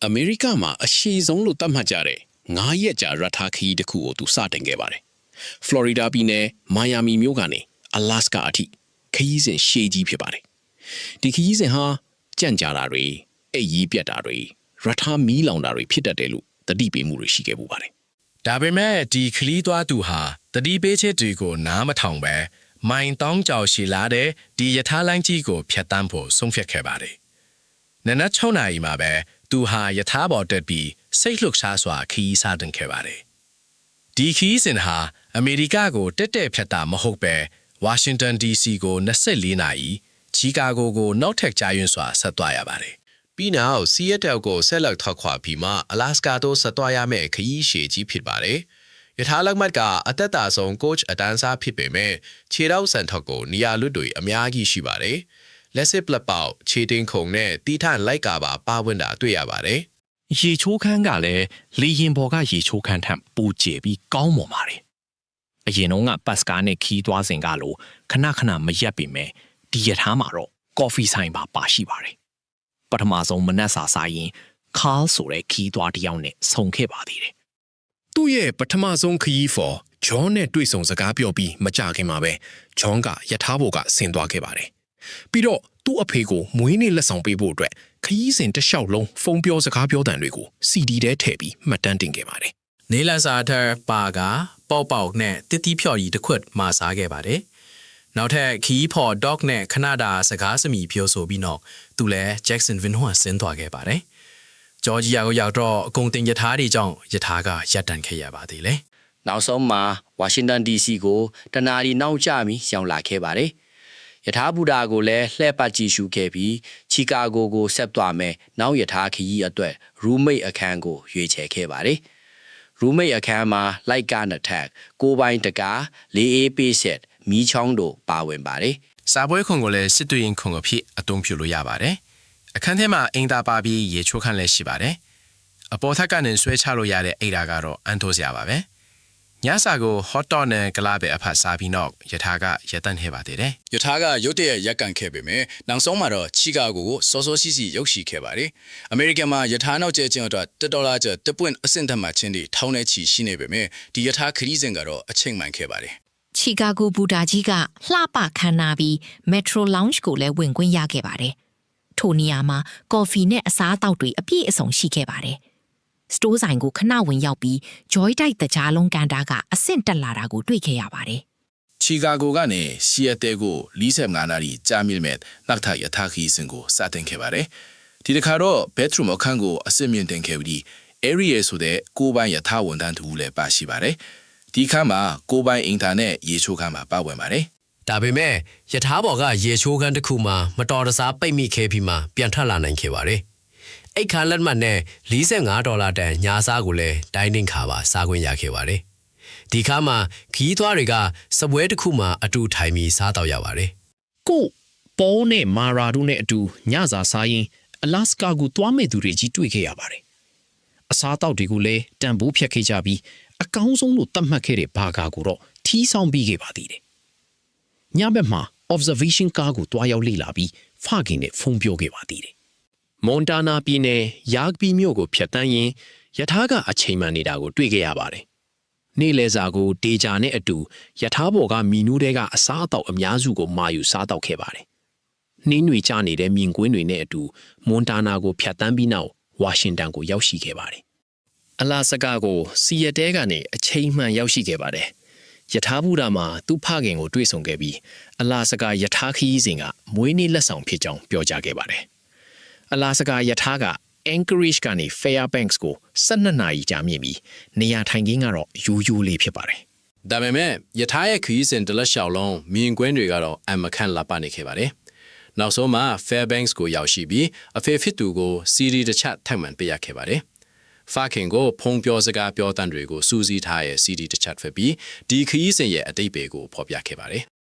အမေရိကမှာအရှိဆုံးလို့သတ်မှတ်ကြတဲ့9ရက်ကြာရထားခရီးတစ်ခုကိုသူစတင်ခဲ့ပါတယ်။ ဖလော်ရီဒါပြည်နယ်မိုင်ယာမီမြို့ကနေအလာစကာအထိခရီးစဉ်ရှည်ကြီးဖြစ်ပါတယ်။ဒီခရီးစဉ်ဟာကြန့်ကြာတာတွေအိပ်ရေးပြတ်တာတွေရထားမီးလောင်တာတွေဖြစ်တတ်တယ်လို့သတိပေးမှုတွေရှိခဲ့ပူပါတယ်။ဒါပေမဲ့ဒီခရီးသွားသူဟာသတိပေးချက်တွေကိုနားမထောင်ပဲမိုင်တောင်းကြောင်ရှိလာတဲ့ဒီရထားလမ်းကြီးကိုဖျက်ဆီးဖို့ဆုံးဖြတ်ခဲ့ပါတယ်။နနက်6နာရီမှာပဲသူဟာရထားပေါ်တက်ပြီးစိတ်လှုပ်ရှားစွာခရီးစတင်ခဲ့ပါတယ်။ဒီခရီးစဉ်ဟာအမေရိကကိုတက်တက်ဖြတ်တာမဟုတ်ပဲဝါရှင်တန် DC ကို24နာရီချီကာဂိုကိုနောက်ထပ်ကြာရွံ့စွာဆက်သွားရပါတယ်။ပြီးနောက်ဆီယက်တယ်ကိုဆက်လက်ထွက်ခွာပြီးမှအလာစကာသို့ဆက်သွားရမယ့်ခရီးရှည်ကြီးဖြစ်ပါတယ်။ရထားလက်မှတ်ကအသက်တာဆုံး coach အတန်းစားဖြစ်ပေမဲ့ခြေထောက်စံထောက်ကိုနေရာလွတ်တွေအများကြီးရှိပါတယ်။လက်စစ်ပလက်ပေါက်ခြေတင်းခုံနဲ့တီထန်လိုက်ကာပါပါဝင်တာတွေ့ရပါတယ်။ရေချိုးခန်းကလည်းလေရင်ပေါ်ကရေချိုးခန်းထက်ပိုကျယ်ပြီးကောင်းမွန်ပါတယ်။အရင်တော့ကပတ်စကားနဲ့ခီးသွားစဉ်ကလိုခဏခဏမရက်ပေမဲ့ဒီရထားမှာတော့ကော်ဖီဆိုင်ပါရှိပါတယ်။ပထမဆုံးမနက်စာစားရင်ခါလ်ဆိုတဲ့ခီးသွားတစ်ယောက်နဲ့ဆုံခဲ့ပါသေးတယ်။သူ့ရဲ့ပထမဆုံးခရီးဖော်ဂျွန်နဲ့တွေ့ဆုံစကားပြောပြီးမကြခင်မှာပဲဂျွန်ကရထားပေါ်ကဆင်းသွားခဲ့ပါတယ်။ပြီးတော့သူ့အဖေကိုမွေးနေ့လက်ဆောင်ပေးဖို့အတွက်ခရီးစဉ်တစ်လျှောက်လုံးဖုန်းပြောစကားပြောတန်တွေကို CD ထဲထည့်ပြီးမှတ်တမ်းတင်ခဲ့ပါတယ်။နေလန်စာထက်ပါကပေါက်နဲ့တစ်တီးဖြော်ကြီးတစ်ခွက်မှာစားခဲ့ပါတယ်။နောက်ထပ်ခီးဖော် dog နဲ့ခဏတာစကားစမိပြောဆိုပြီးတော့သူလည်း Jackson Vinhua ဆင်းသွားခဲ့ပါတယ်။ဂျော်ဂျီယာကိုရောက်တော့အကုန်တင်ရထားတွေကြောင့်ရထားကရပ်တန့်ခဲ့ရပါသေးတယ်။နောက်ဆုံးမှာဝါရှင်တန် DC ကိုတနာရီနောက်ကျပြီးရောက်လာခဲ့ပါတယ်။ရထားဘူတာကိုလည်းလှည့်ပတ်ကြည့်ရှုခဲ့ပြီးချီကာဂိုကိုဆက်သွားမယ်နောက်ရထားခရီးအတွက် roommate အခန်းကိုရွေးချယ်ခဲ့ပါတယ်။ roommate အခန်းမှာလိုက်ကနှစ်ထပ်ကိုပိုင်းတကားလေးအေးပေးဆက်မီးချောင်းတို့ပါဝင်ပါတယ်။စာပွဲခုံကိုလည်းစစ်တွေ့ရင်ခုံအဖြစ်အသုံးပြုလို့ရပါတယ်။အခန်းထဲမှာအင်တာပါပြီးရေချိုးခန်းလည်းရှိပါတယ်။အပေါ်ထပ်ကနေဆွဲချလို့ရတဲ့အိဒါကတော့အန်တိုးစရာပါပဲ။ညစာကို hot dog နဲ့ကလာပဲအဖတ်စားပြီးနောက်ရထားကရပ်တန့်ခဲ့ပါသေးတယ်။ရထားကရုတ်တရက်ရပ်ကန်ခဲ့ပေမဲ့နောက်ဆုံးမှာတော့ချီကာဂိုကိုစောစောစီးစီးရောက်ရှိခဲ့ပါတယ်။အမေရိကန်မှာရထားနောက်ကျခြင်းအတွက်$ကျပ်တစ်ပွင့်အဆင့်ထက်မှချင်းတွေထောင်းနေချီရှိနေပေမဲ့ဒီရထားခရီးစဉ်ကတော့အချိန်မှန်ခဲ့ပါတယ်။ချီကာဂိုဘူတာကြီးကလှပခမ်းနားပြီး Metro Lounge ကိုလည်းဝင်ခွင့်ရခဲ့ပါတယ်။ထိုနေရာမှာကော်ဖီနဲ့အစားအသောက်တွေအပြည့်အစုံရှိခဲ့ပါတယ်။စတိုးဆိုင်ကိုခဏဝင်ရောက်ပြီး Joy တိုက်တကြားလုံးကန်တာကအဆင့်တက်လာတာကိုတွေ့ခဲ့ရပါတယ်။ချီကာဂိုကနေဆီယက်တယ်ကို45နာရီကြာမြင့်မဲ့နောက်ထပ်ရထားခရီးစဉ်ကိုစတင်ခဲ့ပါတယ်။ဒီတစ်ခါတော့ bedroom အခန်းကိုအဆင့်မြင့်တင်ခဲ့ပြီး area ဆိုတဲ့ကိုယ်ပိုင်ရထားဝန်ထမ်းတူလည်းပါရှိပါတယ်။ဒီခန်းမှာကိုယ်ပိုင်အင်တာနက်ရေချိုးခန်းမှာပါဝင်ပါတယ်။ဒါပေမဲ့ရထားပေါ်ကရေချိုးခန်းတစ်ခုမှာမတော်တဆပိတ်မိခဲ့ပြီးမှပြန်ထွက်လာနိုင်ခဲ့ပါတယ်။အိတ်ခါလက်မှတ်နဲ့$45တန်ညာစားကိုလည်းဒိုင်းနင်းခါပါစားခွင့်ရခဲ့ပါတယ်။ဒီခါမှာခီးသွားတွေကစပွဲတစ်ခုမှာအတူထိုင်ပြီးစားတော့ရပါတယ်။ကိုပေါနဲ့မာရာတို့နဲ့အတူညစာစားရင်အလာစကာကိုသွားမဲ့သူတွေကြီးတွေ့ခဲ့ရပါတယ်။အစားအသောက်တွေကိုလည်းတန်ဖိုးဖြတ်ခဲ့ကြပြီးအကောင်းဆုံးလို့သတ်မှတ်ခဲ့တဲ့ဘာဂါကိုတော့ထီးဆောင်ပြီးခဲ့ပါသေးတယ်။ညဘက်မှာ observation ကားကိုတွားရောက်လေ့လာပြီးဖခင်နဲ့ဖုန်းပြောခဲ့ပါသေးတယ်။မွန်တာနာပြည်နယ်ယာဂ်ဘီမြို့ကိုဖြတ်တန်းရင်ရထားကအချိန်မှန်နေတာကိုတွေ့ခဲ့ရပါတယ်။နေ့လယ်စာကိုဒေဂျာနဲ့အတူရထားပေါ်ကမီနူးတွေကအစားအသောက်အများစုကိုမာယူစားတော့ခဲ့ပါတယ်။နှင်းတွေကျနေတဲ့မြင်ကွင်းတွေနဲ့အတူမွန်တာနာကိုဖြတ်တန်းပြီးနောက်ဝါရှင်တန်ကိုရောက်ရှိခဲ့ပါတယ်။အလာစကာကိုစီယက်တဲကနေအချိန်မှန်ရောက်ရှိခဲ့ပါတယ်။ရထားဘူတာမှာသူ့ဖခင်ကိုတွေ့ဆုံခဲ့ပြီးအလာစကာရထားခရီးစဉ်ကမွေးနေ့လက်ဆောင်ဖြစ်ကြောင်းပြောကြားခဲ့ပါတယ်။အလာစကာရထားက Anchorage ကနေ Fairbanks ကို12နာရီကြာမြင့်ပြီးနေရာထိုင်ခင်းကတော့ရိုးရိုးလေးဖြစ်ပါတယ်။ဒါပေမဲ့ရထားရဲ့ခရီးစဉ်တစ်လက်လျှောက်လုံးမြင်ကွင်းတွေကတော့အမခန့်လာပနေခဲ့ပါတယ်။နောက်ဆုံးမှာ Fairbanks ကိုရောက်ရှိပြီးအဖေဖြစ်သူကို CD တစ်ချက်ထပ်မံပေးရခဲ့ပါတယ်။ဖခင်ကိုဖုံးပြောစကားပြောတန်တွေကိုစူးစီးထားရဲ့ CD တစ်ချက်ဖက်ပြီးဒီခရီးစဉ်ရဲ့အတိတ်ပဲကိုဖော်ပြခဲ့ပါတယ်။